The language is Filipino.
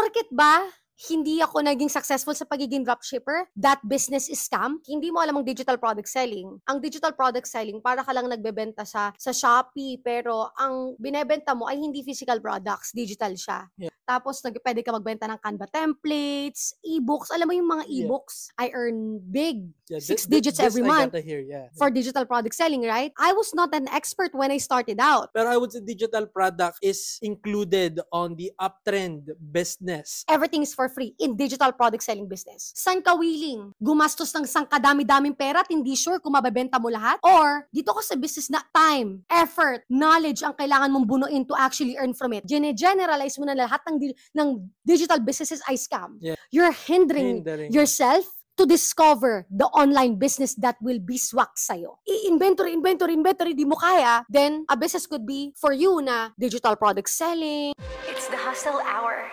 Porket ba hindi ako naging successful sa pagiging dropshipper, that business is scam? Hindi mo alam ang digital product selling. Ang digital product selling, para ka lang nagbebenta sa Shopee, pero ang binebenta mo ay hindi physical products, digital siya. Yeah. Tapos, pwede ka magbenta ng Canva templates, ebooks. Alam mo yung mga ebooks, I earn big, 6 digits every month for digital product selling, right? I was not an expert when I started out. Pero I would say digital product is included on the uptrend business. Everything is for free in digital product selling business. Saan ka willing gumastos ng kadami-daming pera at hindi sure kung mabebenta mo lahat? Or dito ko sa business na time, effort, knowledge ang kailangan mong bunuin to actually earn from it. Generalize mo na lahat ng digital businesses ay scam. Yeah. You're hindering yourself to discover the online business that will be swak sa'yo. Inventory, di mo kaya, then a business could be for you na digital product selling. It's the Hustle Hour.